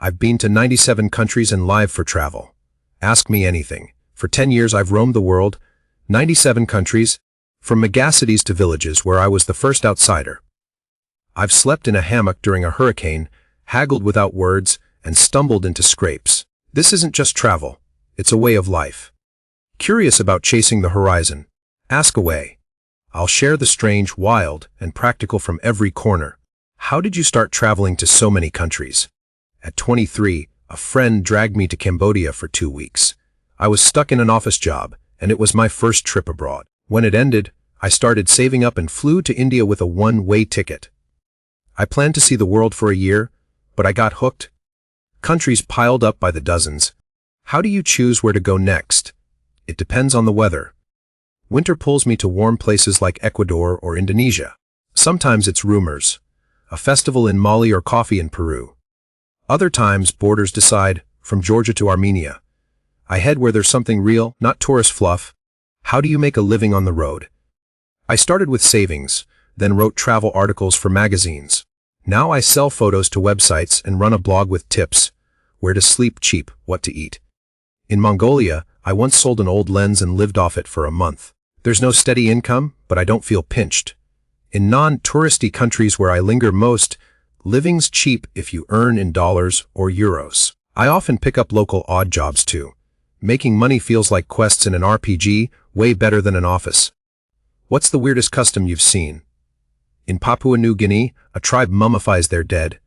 I've been to 97 countries and live for travel. Ask me anything. For 10 years I've roamed the world, 97 countries, from megacities to villages where I was the first outsider. I've slept in a hammock during a hurricane, haggled without words, and stumbled into scrapes. This isn't just travel, it's a way of life. Curious about chasing the horizon? Ask away. I'll share the strange, wild, and practical from every corner. How did you start traveling to so many countries? At 23, a friend dragged me to Cambodia for 2 weeks. I was stuck in an office job, and it was my first trip abroad. When it ended, I started saving up and flew to India with a one-way ticket. I planned to see the world for a year, but I got hooked. Countries piled up by the dozens. How do you choose where to go next? It depends on the weather. Winter pulls me to warm places like Ecuador or Indonesia. Sometimes it's rumors, a festival in Mali or coffee in Peru. Other times, borders decide, from Georgia to Armenia. I head where there's something real, not tourist fluff. How do you make a living on the road? I started with savings, then wrote travel articles for magazines. Now I sell photos to websites and run a blog with tips, where to sleep cheap, what to eat. In Mongolia, I once sold an old lens and lived off it for a month. There's no steady income, but I don't feel pinched. In non-touristy countries where I linger most, living's cheap if you earn in dollars or euros. I often pick up local odd jobs too. Making money feels like quests in an RPG, way better than an office. What's the weirdest custom you've seen? In Papua New Guinea, a tribe mummifies their dead.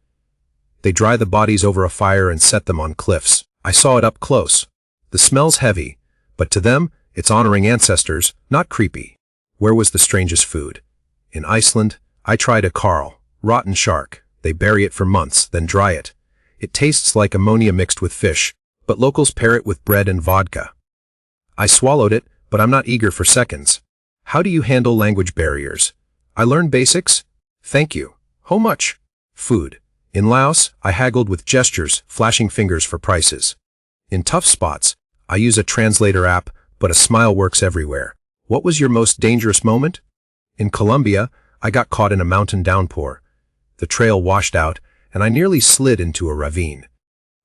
They dry the bodies over a fire and set them on cliffs. I saw it up close. The smell's heavy, but to them, it's honoring ancestors, not creepy. Where was the strangest food? In Iceland, I tried a Carl, rotten shark. They bury it for months, then dry it. It tastes like ammonia mixed with fish, but locals pair it with bread and vodka. I swallowed it, but I'm not eager for seconds. How do you handle language barriers? I learned basics. Thank you. How much? Food. In Laos, I haggled with gestures, flashing fingers for prices. In tough spots, I use a translator app, but a smile works everywhere. What was your most dangerous moment? In Colombia, I got caught in a mountain downpour. The trail washed out, and I nearly slid into a ravine.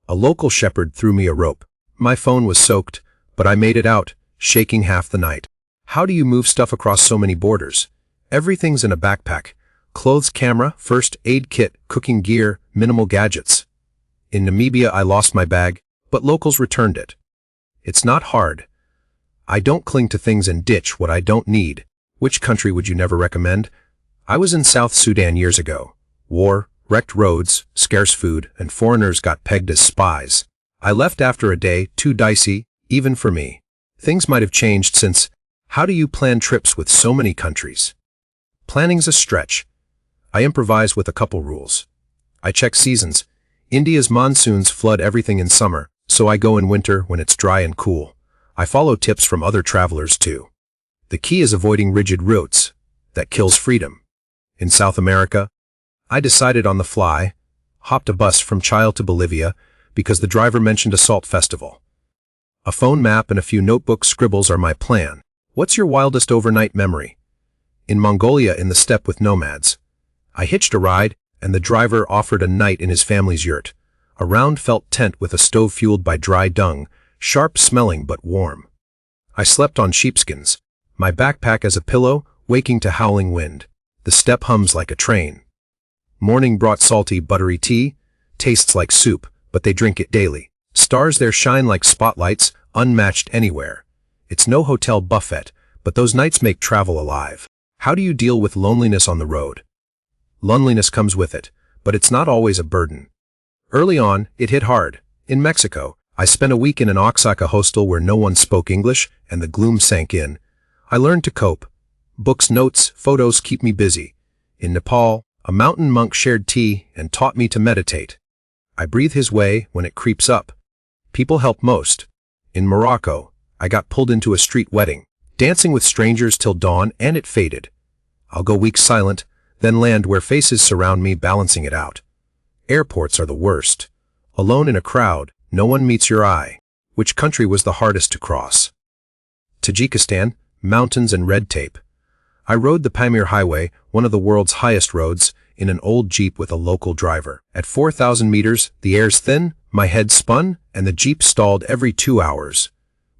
A local shepherd threw me a rope. My phone was soaked, but I made it out, shaking half the night. How do you move stuff across so many borders? Everything's in a backpack. Clothes, camera, first aid kit, cooking gear, minimal gadgets. In Namibia, I lost my bag, but locals returned it. It's not hard. I don't cling to things and ditch what I don't need. Which country would you never recommend? I was in South Sudan years ago. War, wrecked roads, scarce food, and foreigners got pegged as spies. I left after a day, too dicey, even for me. Things might have changed since. How do you plan trips with so many countries? Planning's a stretch. I improvise with a couple rules. I check seasons. India's monsoons flood everything in summer, so I go in winter when it's dry and cool. I follow tips from other travelers too. The key is avoiding rigid routes. That kills freedom. In South America, I decided on the fly, hopped a bus from Chile to Bolivia because the driver mentioned a salt festival. A phone map and a few notebook scribbles are my plan. What's your wildest overnight memory? In Mongolia in the steppe with nomads. I hitched a ride, and the driver offered a night in his family's yurt, a round felt tent with a stove fueled by dry dung, sharp smelling but warm. I slept on sheepskins, my backpack as a pillow, waking to howling wind. The steppe hums like a train. Morning brought salty, buttery tea, tastes like soup, but they drink it daily. Stars there shine like spotlights, unmatched anywhere. It's no hotel buffet, but those nights make travel alive. How do you deal with loneliness on the road? Loneliness comes with it, but it's not always a burden. Early on, it hit hard. In Mexico, I spent a week in an Oaxaca hostel where no one spoke English, and the gloom sank in. I learned to cope. Books, notes, photos keep me busy. In Nepal, a mountain monk shared tea and taught me to meditate. I breathe his way when it creeps up. People help most. In Morocco, I got pulled into a street wedding, dancing with strangers till dawn, and it faded. I'll go weeks silent, then land where faces surround me, balancing it out. Airports are the worst. Alone in a crowd, no one meets your eye. Which country was the hardest to cross? Tajikistan, mountains and red tape. I rode the Pamir Highway, one of the world's highest roads, in an old Jeep with a local driver. At 4,000 meters, the air's thin, My head spun, and the jeep stalled every 2 hours.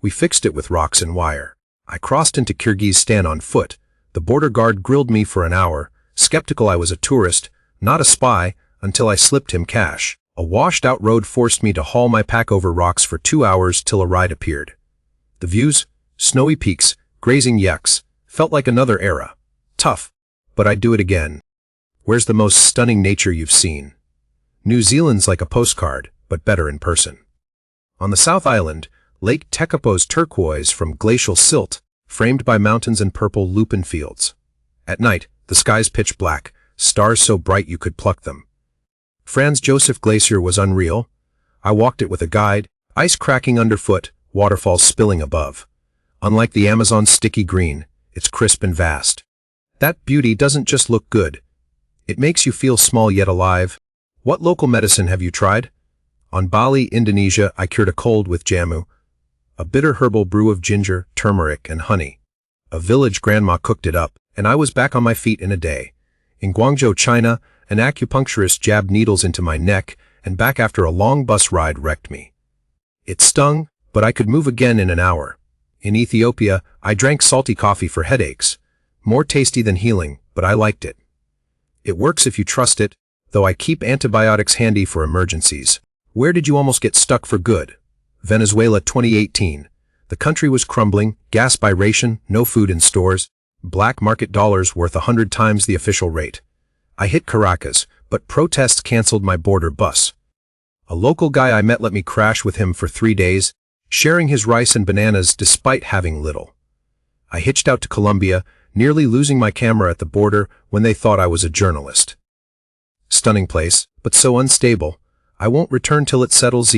We fixed it with rocks and wire. I crossed into Kyrgyzstan on foot. The border guard grilled me for an hour, skeptical I was a tourist, not a spy, until I slipped him cash. A washed-out road forced me to haul my pack over rocks for 2 hours till a ride appeared. The views, snowy peaks, grazing yaks, felt like another era. Tough, but I'd do it again. Where's the most stunning nature you've seen? New Zealand's like a postcard, but better in person. On the South Island, Lake Tekapo's turquoise from glacial silt, framed by mountains and purple lupin fields. At night, the sky's pitch black, stars so bright you could pluck them. Franz Josef Glacier was unreal. I walked it with a guide, ice cracking underfoot, waterfalls spilling above. Unlike the Amazon's sticky green, it's crisp and vast. That beauty doesn't just look good. It makes you feel small yet alive. What local medicine have you tried? On Bali, Indonesia, I cured a cold with jamu, a bitter herbal brew of ginger, turmeric, and honey. A village grandma cooked it up, and I was back on my feet in a day. In Guangzhou, China, an acupuncturist jabbed needles into my neck, and back after a long bus ride wrecked me. It stung, but I could move again in an hour. In Ethiopia, I drank salty coffee for headaches. More tasty than healing, but I liked it. It works if you trust it, though I keep antibiotics handy for emergencies. Where did you almost get stuck for good? Venezuela 2018. The country was crumbling, gas by ration, no food in stores, black market dollars worth 100 times the official rate. I hit Caracas, but protests canceled my border bus. A local guy I met let me crash with him for 3 days, sharing his rice and bananas despite having little. I hitched out to Colombia, nearly losing my camera at the border when they thought I was a journalist. Stunning place, but so unstable. I won't return till it settles.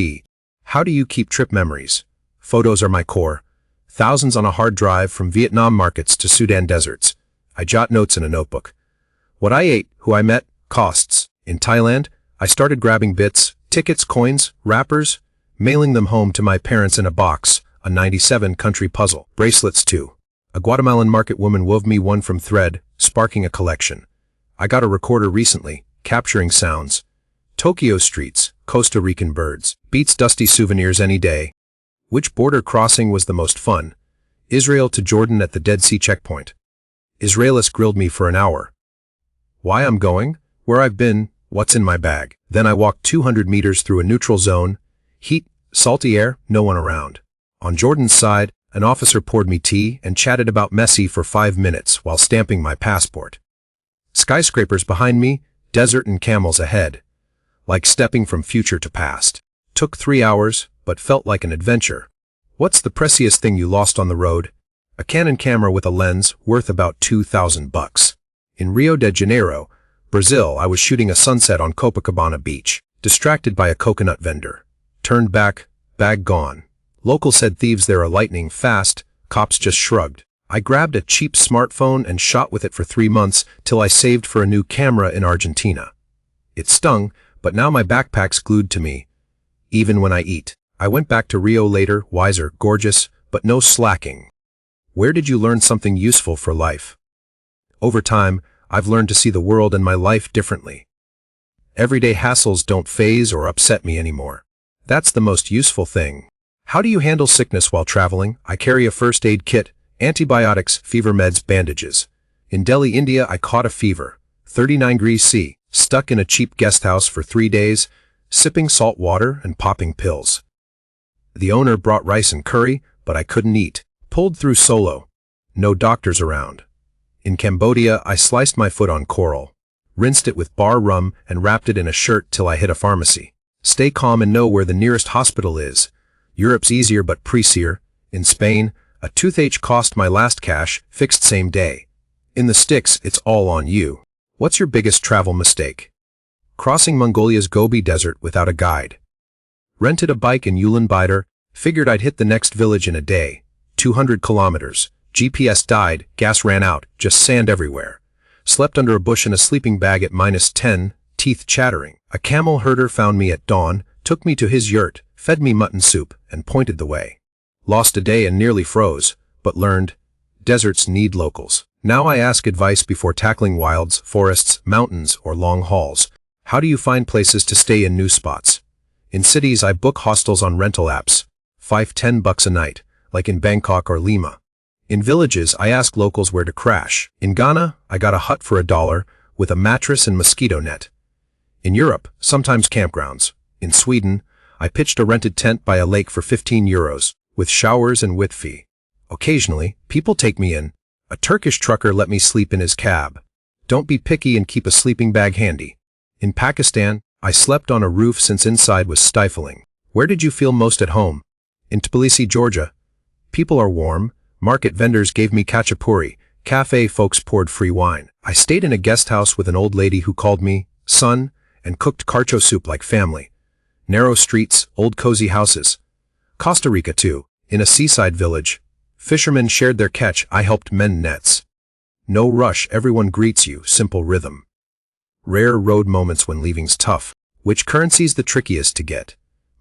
How do you keep trip memories? Photos are my core. Thousands on a hard drive from Vietnam markets to Sudan deserts. I jot notes in a notebook. What I ate, who I met, costs. In Thailand, I started grabbing bits, tickets, coins, wrappers, mailing them home to my parents in a box, a 97-country puzzle. Bracelets too. A Guatemalan market woman wove me one from thread, sparking a collection. I got a recorder recently, capturing sounds. Tokyo streets, Costa Rican birds, beats dusty souvenirs any day. Which border crossing was the most fun? Israel to Jordan at the Dead Sea checkpoint. Israelis grilled me for an hour. Why I'm going? Where I've been? What's in my bag? Then I walked 200 meters through a neutral zone. Heat, salty air, no one around. On Jordan's side, an officer poured me tea and chatted about Messi for 5 minutes while stamping my passport. Skyscrapers behind me, desert and camels ahead. Like stepping from future to past. Took 3 hours, but felt like an adventure. What's the precious thing you lost on the road? A Canon camera with a lens worth about $2,000. In Rio de Janeiro, Brazil, I was shooting a sunset on Copacabana Beach, distracted by a coconut vendor. Turned back, bag gone. Locals said thieves there are lightning fast, cops just shrugged. I grabbed a cheap smartphone and shot with it for 3 months till I saved for a new camera in Argentina. It stung, but now my backpack's glued to me. Even when I eat. I went back to Rio later, wiser, gorgeous, but no slacking. Where did you learn something useful for life? Over time, I've learned to see the world and my life differently. Everyday hassles don't faze or upset me anymore. That's the most useful thing. How do you handle sickness while traveling? I carry a first aid kit, antibiotics, fever meds, bandages. In Delhi, India, I caught a fever. 39 degrees C, stuck in a cheap guest house for 3 days, sipping salt water and popping pills. The owner brought rice and curry, but I couldn't eat. Pulled through solo. No doctors around. In Cambodia, I sliced my foot on coral, rinsed it with bar rum and wrapped it in a shirt till I hit a pharmacy. Stay calm and know where the nearest hospital is. Europe's easier but pricier. In Spain, a toothache cost my last cash, fixed same day. In the sticks, it's all on you. What's your biggest travel mistake? Crossing Mongolia's Gobi Desert without a guide. Rented a bike in Ulaanbaatar, figured I'd hit the next village in a day. 200 kilometers. GPS died, gas ran out, just sand everywhere. Slept under a bush in a sleeping bag at -10, teeth chattering. A camel herder found me at dawn, took me to his yurt, fed me mutton soup, and pointed the way. Lost a day and nearly froze, but learned, deserts need locals. Now I ask advice before tackling wilds, forests, mountains, or long hauls. How do you find places to stay in new spots? In cities, I book hostels on rental apps. $5–10 a night, like in Bangkok or Lima. In villages, I ask locals where to crash. In Ghana, I got a hut for $1 with a mattress and mosquito net. In Europe, sometimes campgrounds. In Sweden, I pitched a rented tent by a lake for €15, with showers and wit fee. Occasionally, people take me in. A Turkish trucker let me sleep in his cab. Don't be picky and keep a sleeping bag handy. In Pakistan, I slept on a roof since inside was stifling. Where did you feel most at home? In Tbilisi, Georgia. People are warm. Market vendors gave me khachapuri. Cafe folks poured free wine. I stayed in a guest house with an old lady who called me son and cooked carcho soup like family. Narrow streets, old cozy houses. Costa Rica too, in a seaside village. Fishermen shared their catch, I helped mend nets. No rush, everyone greets you, simple rhythm. Rare road moments when leaving's tough. Which currency's the trickiest to get?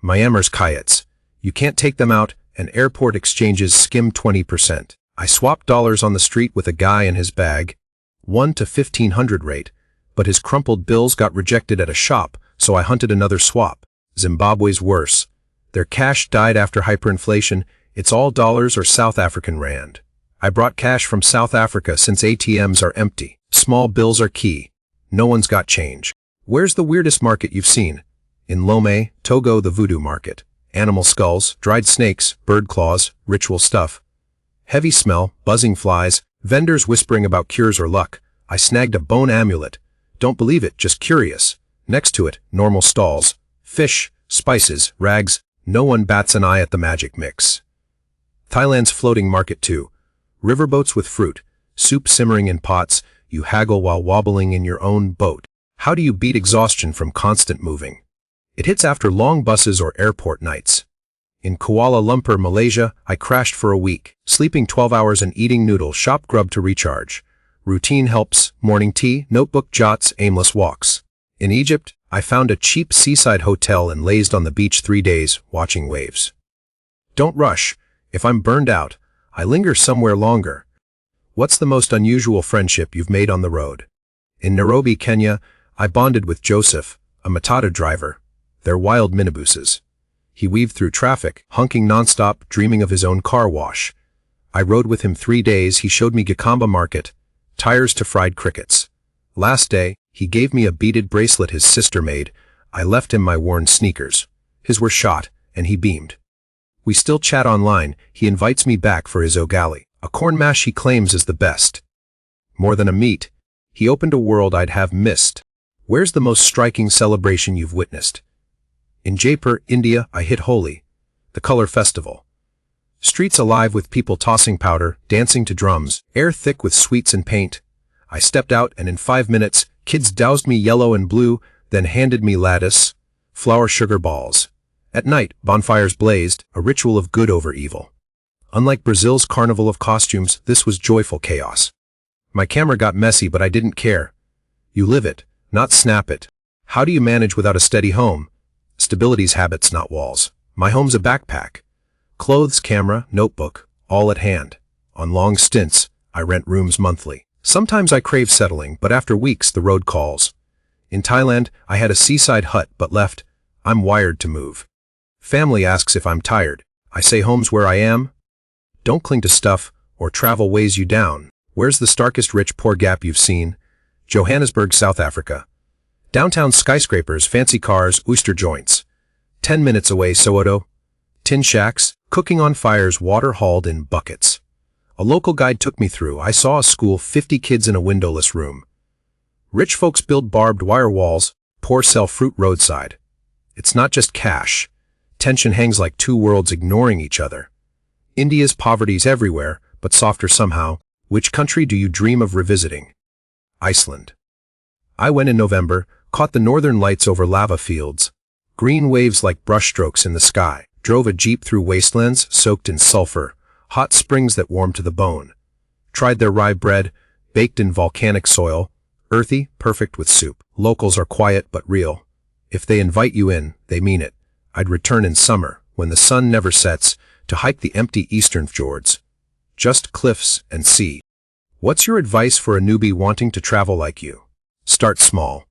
Myanmar's kyats. You can't take them out, and airport exchanges skim 20%. I swapped dollars on the street with a guy in his bag. 1 to 1500 rate, but his crumpled bills got rejected at a shop, so I hunted another swap. Zimbabwe's worse. Their cash died after hyperinflation. It's all dollars or South African rand. I brought cash from South Africa since ATMs are empty. Small bills are key. No one's got change. Where's the weirdest market you've seen? In Lomé, Togo, the voodoo market. Animal skulls, dried snakes, bird claws, ritual stuff. Heavy smell, buzzing flies, vendors whispering about cures or luck. I snagged a bone amulet. Don't believe it, just curious. Next to it, normal stalls. Fish, spices, rags. No one bats an eye at the magic mix. Thailand's floating market too. Riverboats with fruit, soup simmering in pots. You haggle while wobbling in your own boat. How do you beat exhaustion from constant moving? It hits after long buses or airport nights. In Kuala Lumpur, Malaysia, I crashed for a week, sleeping 12 hours and eating noodle shop grub to recharge. Routine helps, morning tea, notebook jots, aimless walks. In Egypt, I found a cheap seaside hotel and lazed on the beach 3 days, watching waves. Don't rush. If I'm burned out, I linger somewhere longer. What's the most unusual friendship you've made on the road? In Nairobi, Kenya, I bonded with Joseph, a matatu driver. They're wild minibuses. He weaved through traffic, honking nonstop, dreaming of his own car wash. I rode with him 3 days. He showed me Gikamba Market, tires to fried crickets. Last day, he gave me a beaded bracelet his sister made. I left him my worn sneakers. His were shot, and he beamed. We still chat online. He invites me back for his ugali, a corn mash he claims is the best. More than a meet, he opened a world I'd have missed. Where's the most striking celebration you've witnessed? In Jaipur, India, I hit Holi, the color festival. Streets alive with people tossing powder, dancing to drums, air thick with sweets and paint. I stepped out and in 5 minutes, kids doused me yellow and blue, then handed me lattice, flour sugar balls. At night, bonfires blazed, a ritual of good over evil. Unlike Brazil's carnival of costumes, this was joyful chaos. My camera got messy, but I didn't care. You live it, not snap it. How do you manage without a steady home? Stability's habits, not walls. My home's a backpack. Clothes, camera, notebook, all at hand. On long stints, I rent rooms monthly. Sometimes I crave settling, but after weeks the road calls. In Thailand, I had a seaside hut but left. I'm wired to move. Family asks if I'm tired. I say home's where I am. Don't cling to stuff, or travel weighs you down. Where's the starkest rich-poor gap you've seen? Johannesburg, South Africa. Downtown skyscrapers, fancy cars, oyster joints. 10 minutes away, Soweto. Tin shacks, cooking on fires, water hauled in buckets. A local guide took me through. I saw a school, 50 kids in a windowless room. Rich folks build barbed wire walls, poor sell fruit roadside. It's not just cash. Tension hangs like two worlds ignoring each other. India's poverty's everywhere, but softer somehow. Which country do you dream of revisiting? Iceland. I went in November, caught the northern lights over lava fields. Green waves like brushstrokes in the sky. Drove a jeep through wastelands soaked in sulfur. Hot springs that warm to the bone. Tried their rye bread, baked in volcanic soil. Earthy, perfect with soup. Locals are quiet but real. If they invite you in, they mean it. I'd return in summer, when the sun never sets, to hike the empty eastern fjords. Just cliffs and sea. What's your advice for a newbie wanting to travel like you? Start small.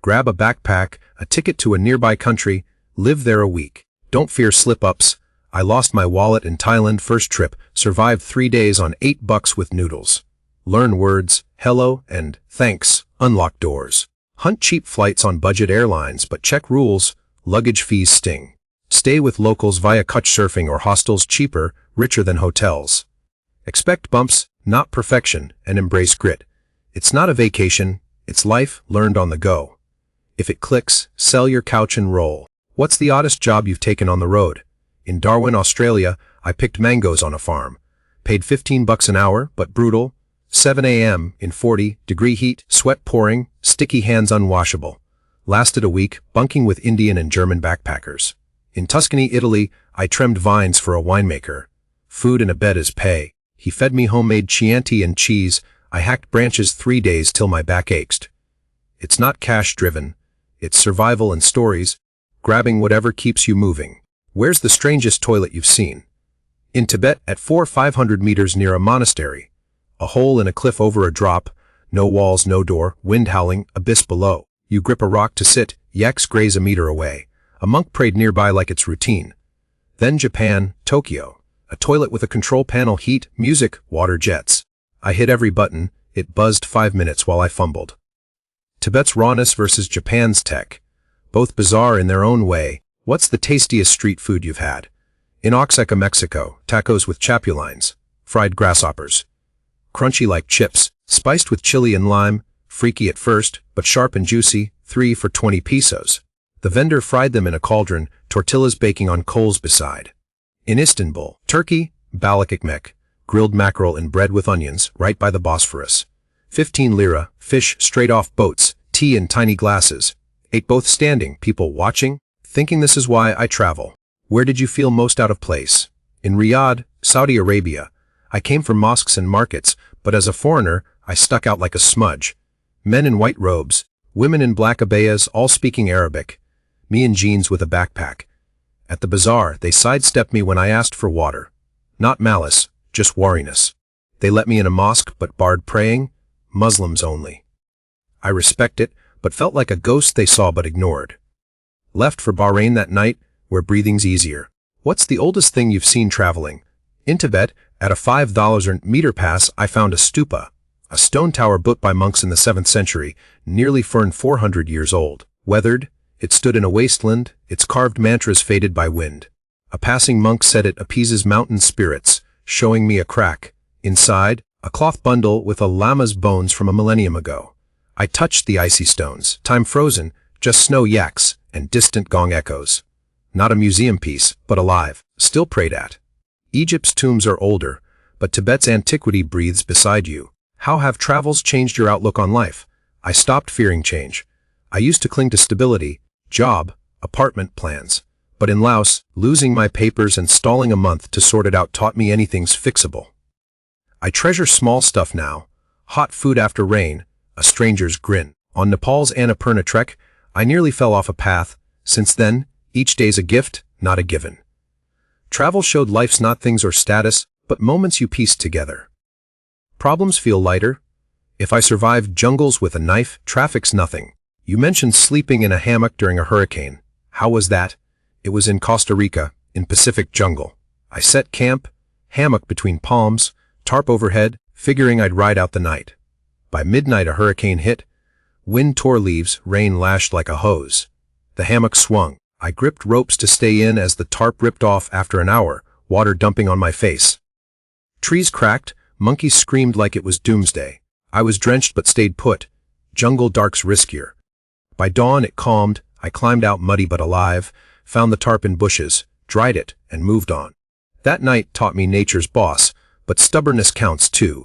Grab a backpack, a ticket to a nearby country, Live there a week. Don't fear slip-ups. I lost my wallet in Thailand first trip, survived 3 days on $8 with noodles. Learn words, hello and thanks, unlock doors. Hunt cheap flights on budget airlines, but check rules, luggage fees sting. Stay with locals via couchsurfing or hostels, cheaper, richer than hotels. Expect bumps, not perfection, and embrace grit. It's not a vacation, it's life learned on the go. If it clicks, sell your couch and roll. What's the oddest job you've taken on the road? In Darwin, Australia, I picked mangoes on a farm. Paid $15 an hour, but brutal. 7 a.m. in 40-degree heat, sweat pouring, sticky hands unwashable. Lasted a week, bunking with Indian and German backpackers. In Tuscany, Italy, I trimmed vines for a winemaker. Food and a bed as pay. He fed me homemade Chianti and cheese. I hacked branches 3 days till my back ached. It's not cash-driven. It's survival and stories, grabbing whatever keeps you moving. Where's the strangest toilet you've seen? In Tibet, at 400-500 meters near a monastery. A hole in a cliff over a drop, no walls, no door, wind howling, abyss below. You grip a rock to sit, yaks graze a meter away. A monk prayed nearby like it's routine. Then Japan, Tokyo. A toilet with a control panel, heat, music, water jets. I hit every button, it buzzed 5 minutes while I fumbled. Tibet's rawness versus Japan's tech. Both bizarre in their own way. What's the tastiest street food you've had? In Oaxaca, Mexico, tacos with chapulines, fried grasshoppers. Crunchy like chips, spiced with chili and lime, freaky at first, but sharp and juicy, 3 for 20 pesos. The vendor fried them in a cauldron, tortillas baking on coals beside. In Istanbul, Turkey, balık ekmek, grilled mackerel in bread with onions, right by the Bosphorus. 15 lira, fish straight off boats, tea in tiny glasses. Ate both standing, people watching, thinking this is why I travel. Where did you feel most out of place? In Riyadh, Saudi Arabia. I came from mosques and markets, but as a foreigner, I stuck out like a smudge. Men in white robes, women in black abayas, all speaking Arabic. Me in jeans with a backpack. At the bazaar, they sidestepped me when I asked for water. Not malice, just wariness. They let me in a mosque but barred praying, Muslims only. I respect it, but felt like a ghost they saw but ignored. Left for Bahrain that night, where breathing's easier. What's the oldest thing you've seen traveling? In Tibet, at a $5 meter pass, I found a stupa, a stone tower built by monks in the 7th century, nearly 400 years old. Weathered, it stood in a wasteland, its carved mantras faded by wind. A passing monk said it appeases mountain spirits, showing me a crack. Inside, a cloth bundle with a llama's bones from a millennium ago. I touched the icy stones, time frozen, just snow yaks and distant gong echoes. Not a museum piece, but alive, still prayed at. Egypt's tombs are older, but Tibet's antiquity breathes beside you. How have travels changed your outlook on life? I stopped fearing change. I used to cling to stability, job, apartment plans. But in Laos, losing my papers and stalling a month to sort it out taught me anything's fixable. I treasure small stuff now. Hot food after rain, a stranger's grin. On Nepal's Annapurna trek, I nearly fell off a path. Since then, each day's a gift, not a given. Travel showed life's not things or status, but moments you pieced together. Problems feel lighter. If I survived jungles with a knife, traffic's nothing. You mentioned sleeping in a hammock during a hurricane. How was that? It was in Costa Rica, in Pacific jungle. I set camp, hammock between palms, tarp overhead, figuring I'd ride out the night. By midnight a hurricane hit. Wind tore leaves, rain lashed like a hose. The hammock swung. I gripped ropes to stay in as the tarp ripped off after an hour, water dumping on my face. Trees cracked, monkeys screamed like it was doomsday. I was drenched but stayed put. Jungle dark's riskier. By dawn it calmed, I climbed out muddy but alive, found the tarp in bushes, dried it, and moved on. That night taught me nature's boss, but stubbornness counts too.